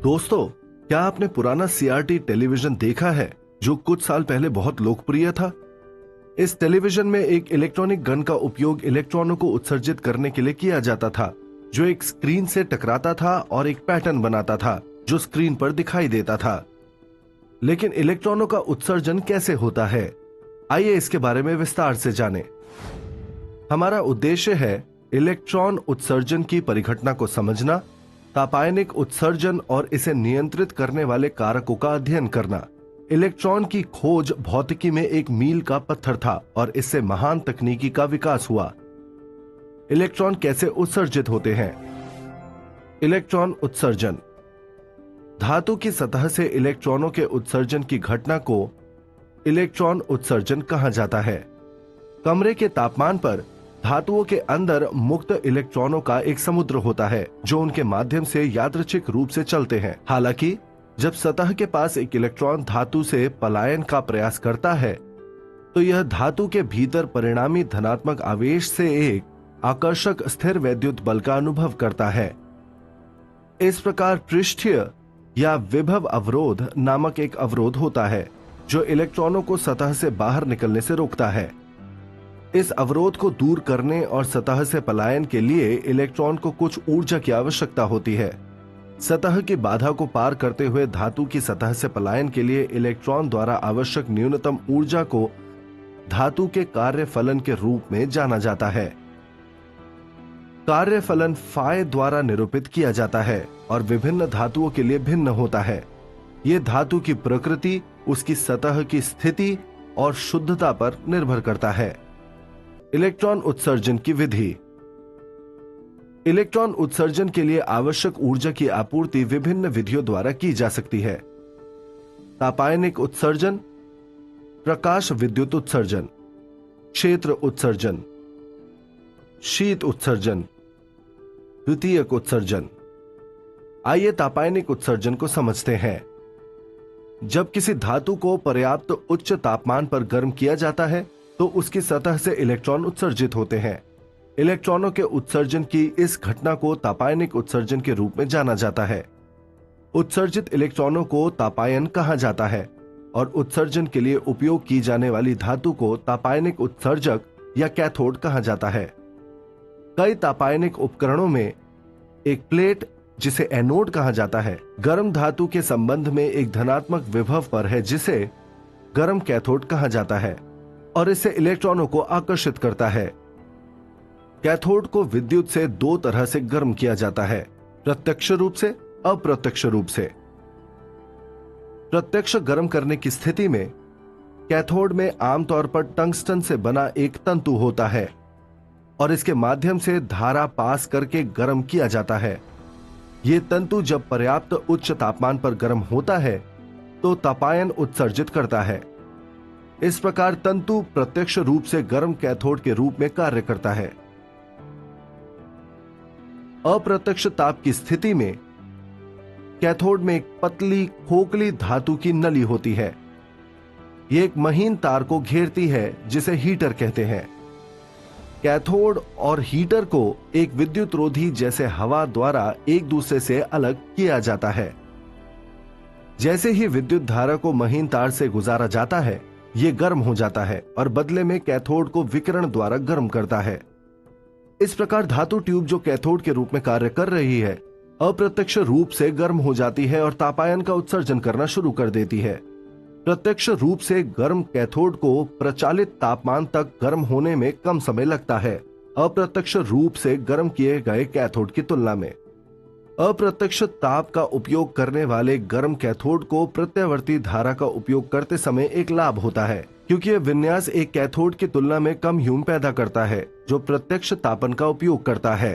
दोस्तों, क्या आपने पुराना सीआरटी टेलीविजन देखा है जो कुछ साल पहले बहुत लोकप्रिय था? इस टेलीविजन में एक इलेक्ट्रॉनिक गन का उपयोग इलेक्ट्रॉनों को उत्सर्जित करने के लिए किया जाता था, जो एक स्क्रीन से टकराता था और एक पैटर्न बनाता था जो स्क्रीन पर दिखाई देता था। लेकिन इलेक्ट्रॉनों का उत्सर्जन कैसे होता है? आइए इसके बारे में विस्तार से जानें। हमारा उद्देश्य है इलेक्ट्रॉन उत्सर्जन की परिघटना को समझना, तापायनिक उत्सर्जन और इसे नियंत्रित करने वाले कारकों का अध्ययन करना। इलेक्ट्रॉन की खोज भौतिकी में एक मील का पत्थर था और इससे महान तकनीकी का विकास हुआ। इलेक्ट्रॉन कैसे उत्सर्जित होते हैं? इलेक्ट्रॉन उत्सर्जन। धातु की सतह से इलेक्ट्रॉनों के उत्सर्जन की घटना को इलेक्ट्रॉन उत्सर्जन कहा जाता है। कमरे के तापमान पर धातुओं के अंदर मुक्त इलेक्ट्रॉनों का एक समुद्र होता है जो उनके माध्यम से यादृच्छिक रूप से चलते हैं। हालांकि जब सतह के पास एक इलेक्ट्रॉन धातु से पलायन का प्रयास करता है तो यह धातु के भीतर परिणामी धनात्मक आवेश से एक आकर्षक स्थिर वैद्युत बल का अनुभव करता है। इस प्रकार पृष्ठीय या विभव अवरोध नामक एक अवरोध होता है जो इलेक्ट्रॉनों को सतह से बाहर निकलने से रोकता है। इस अवरोध को दूर करने और सतह से पलायन के लिए इलेक्ट्रॉन को कुछ ऊर्जा की आवश्यकता होती है। सतह की बाधा को पार करते हुए धातु की सतह से पलायन के लिए इलेक्ट्रॉन द्वारा आवश्यक न्यूनतम ऊर्जा को धातु के कार्यफलन के रूप में जाना जाता है। कार्यफलन फाई द्वारा निरूपित किया जाता है और विभिन्न धातुओं के लिए भिन्न होता है। यह धातु की प्रकृति, उसकी सतह की स्थिति और शुद्धता पर निर्भर करता है। इलेक्ट्रॉन उत्सर्जन की विधि। इलेक्ट्रॉन उत्सर्जन के लिए आवश्यक ऊर्जा की आपूर्ति विभिन्न विधियों द्वारा की जा सकती है। तापायनिक उत्सर्जन, प्रकाश विद्युत उत्सर्जन, क्षेत्र उत्सर्जन, शीत उत्सर्जन, द्वितीयक उत्सर्जन। आइए तापायनिक उत्सर्जन को समझते हैं। जब किसी धातु को पर्याप्त उच्च तापमान पर गर्म किया जाता है तो उसकी सतह से इलेक्ट्रॉन उत्सर्जित होते हैं। इलेक्ट्रॉनों के उत्सर्जन की इस घटना को तापायनिक उत्सर्जन के रूप में जाना जाता है। उत्सर्जित इलेक्ट्रॉनों को तापायन कहा जाता है और उत्सर्जन के लिए उपयोग की जाने वाली धातु को तापायनिक उत्सर्जक या कैथोड कहा जाता है। कई तापायनिक उपकरणों में एक प्लेट, जिसे एनोड कहा जाता है, गर्म धातु के संबंध में एक धनात्मक विभव पर है जिसे गर्म कैथोड कहा जाता है और इससे इलेक्ट्रॉनों को आकर्षित करता है। कैथोड को विद्युत से दो तरह से गर्म किया जाता है, प्रत्यक्ष रूप से, अप्रत्यक्ष रूप से। प्रत्यक्ष गर्म करने की स्थिति में कैथोड में आमतौर पर टंगस्टन से बना एक तंतु होता है और इसके माध्यम से धारा पास करके गर्म किया जाता है। यह तंतु जब पर्याप्त उच्च तापमान पर गर्म होता है तो तापायन उत्सर्जित करता है। इस प्रकार तंतु प्रत्यक्ष रूप से गर्म कैथोड के रूप में कार्य करता है। अप्रत्यक्ष ताप की स्थिति में कैथोड में एक पतली खोखली धातु की नली होती है। यह एक महीन तार को घेरती है जिसे हीटर कहते हैं। कैथोड और हीटर को एक विद्युत रोधी जैसे हवा द्वारा एक दूसरे से अलग किया जाता है। जैसे ही विद्युत धारा को महीन तार से गुजारा जाता है, यह गर्म हो जाता है और बदले में कैथोड को विकिरण द्वारा गर्म करता है। इस प्रकार धातु ट्यूब जो कैथोड के रूप में कार्य कर रही है, अप्रत्यक्ष रूप से गर्म हो जाती है और तापायन का उत्सर्जन करना शुरू कर देती है। प्रत्यक्ष रूप से गर्म कैथोड को प्रचालित तापमान तक गर्म होने में कम समय लगता है, अप्रत्यक्ष रूप से गर्म किए गए कैथोड की तुलना में। अप्रत्यक्ष ताप का उपयोग करने वाले गर्म कैथोड को प्रत्यावर्ती धारा का उपयोग करते समय एक लाभ होता है, क्योंकि यह विन्यास एक कैथोड की तुलना में कम ह्यूम पैदा करता है जो प्रत्यक्ष तापन का उपयोग करता है।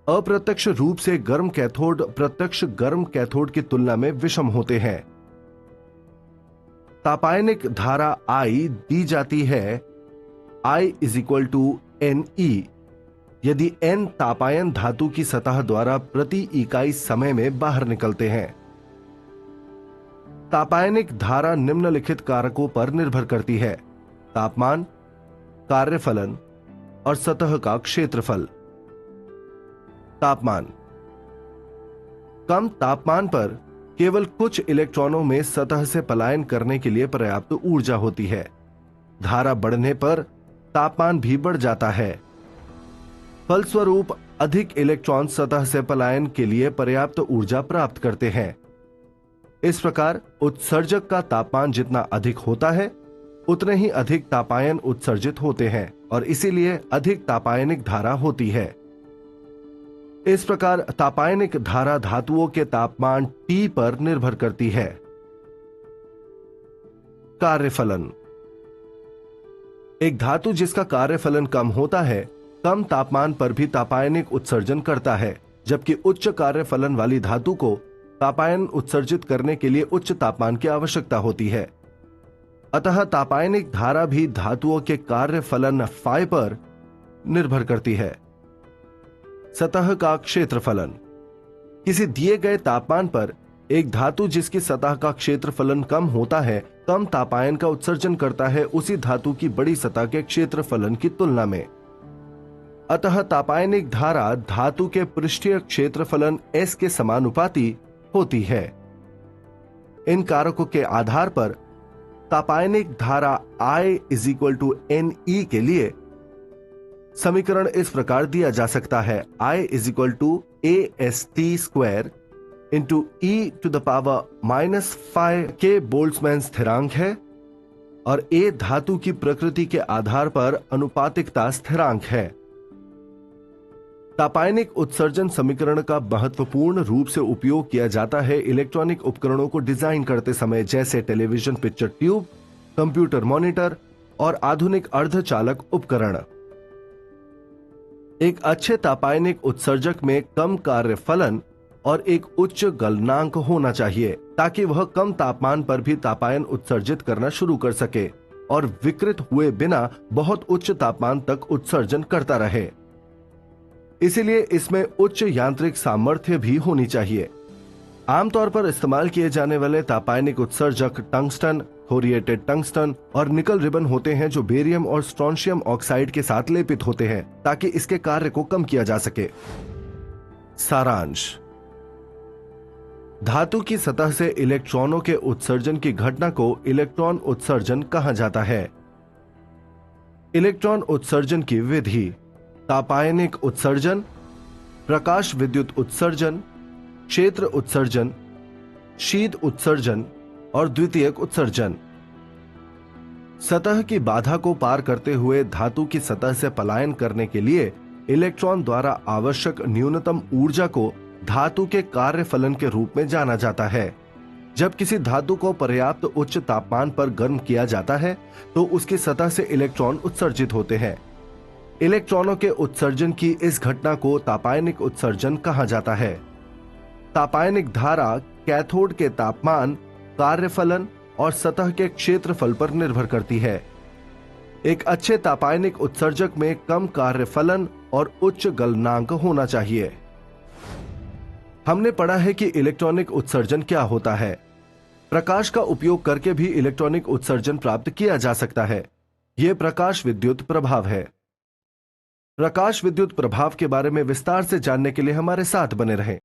अप्रत्यक्ष रूप से गर्म कैथोड प्रत्यक्ष गर्म कैथोड की तुलना में विषम होते हैं। तापायनिक धारा I दी जाती है I = NE यदि N तापायन धातु की सतह द्वारा प्रति इकाई समय में बाहर निकलते हैं। तापायनिक धारा निम्नलिखित कारकों पर निर्भर करती है: तापमान, कार्यफलन और सतह का क्षेत्रफल। तापमान। कम तापमान पर केवल कुछ इलेक्ट्रॉनों में सतह से पलायन करने के लिए पर्याप्त ऊर्जा होती है। धारा बढ़ने पर तापमान भी बढ़ जाता है। फलस्वरूप अधिक इलेक्ट्रॉन सतह से पलायन के लिए पर्याप्त ऊर्जा प्राप्त करते हैं। इस प्रकार उत्सर्जक का तापमान जितना अधिक होता है उतने ही अधिक तापायन उत्सर्जित होते हैं और इसीलिए अधिक तापायनिक धारा होती है। इस प्रकार तापायनिक धारा धातुओं के तापमान T पर निर्भर करती है। कार्यफलन। एक धातु जिसका कार्यफलन कम होता है कम तापमान पर भी तापायनिक उत्सर्जन करता है, जबकि उच्च कार्यफलन वाली धातु को तापायन उत्सर्जित करने के लिए उच्च तापमान की आवश्यकता होती है। अतः तापायनिक धारा भी धातुओं के कार्यफलन फाई पर निर्भर करती है। सतह का क्षेत्रफलन। किसी दिए गए तापमान पर एक धातु जिसकी सतह का क्षेत्रफलन कम होता है कम तापायन का उत्सर्जन करता है उसी धातु की बड़ी सतह के क्षेत्रफलन की तुलना में। अतः तापायनिक धारा धातु के पृष्ठीय क्षेत्रफलन S के समानुपाती होती है। इन कारकों के आधार पर तापायनिक धारा I NE के लिए समीकरण इस प्रकार दिया जा सकता है। I AST² इंटू e⁻⁵ के बोल्ट्जमैन स्थिरांक है और A धातु की प्रकृति के आधार पर अनुपातिकता स्थिरांक है। तापायनिक उत्सर्जन समीकरण का महत्वपूर्ण रूप से उपयोग किया जाता है इलेक्ट्रॉनिक उपकरणों को डिजाइन करते समय, जैसे television picture tube, computer monitor और आधुनिक अर्धचालक उपकरण। एक अच्छे तापायनिक उत्सर्जक में कम कार्यफलन और एक उच्च गलनांक होना चाहिए ताकि वह कम तापमान पर भी तापायन उत्सर्जित करना शुरू कर सके और विकृत हुए बिना बहुत उच्च तापमान तक उत्सर्जन करता रहे। इसीलिए इसमें उच्च यांत्रिक सामर्थ्य भी होनी चाहिए। आमतौर पर इस्तेमाल किए जाने वाले तापायनिक उत्सर्जक टंगस्टन, थोरिएटेड टंगस्टन और निकल रिबन होते हैं जो बेरियम और स्ट्रोंशियम ऑक्साइड के साथ लेपित होते हैं ताकि इसके कार्य को कम किया जा सके। सारांश। धातु की सतह से इलेक्ट्रॉनों के उत्सर्जन की घटना को इलेक्ट्रॉन उत्सर्जन कहा जाता है। इलेक्ट्रॉन उत्सर्जन की विधि: तापायनिक उत्सर्जन, प्रकाश विद्युत उत्सर्जन, क्षेत्र उत्सर्जन, शीत उत्सर्जन और द्वितीयक उत्सर्जन। सतह की बाधा को पार करते हुए धातु की सतह से पलायन करने के लिए इलेक्ट्रॉन द्वारा आवश्यक न्यूनतम ऊर्जा को धातु के कार्यफलन के रूप में जाना जाता है। जब किसी धातु को पर्याप्त उच्च तापमान पर गर्म किया जाता है तो उसकी सतह से इलेक्ट्रॉन उत्सर्जित होते हैं। इलेक्ट्रॉनों के उत्सर्जन की इस घटना को तापायनिक उत्सर्जन कहा जाता है। तापायनिक धारा कैथोड के तापमान, कार्यफलन और सतह के क्षेत्रफल पर निर्भर करती है। एक अच्छे तापायनिक उत्सर्जक में कम कार्यफलन और उच्च गलनांक होना चाहिए। हमने पढ़ा है कि इलेक्ट्रॉनिक उत्सर्जन क्या होता है। प्रकाश का उपयोग करके भी इलेक्ट्रॉनिक उत्सर्जन प्राप्त किया जा सकता है। यह प्रकाश विद्युत प्रभाव है। प्रकाश विद्युत प्रभाव के बारे में विस्तार से जानने के लिए हमारे साथ बने रहें।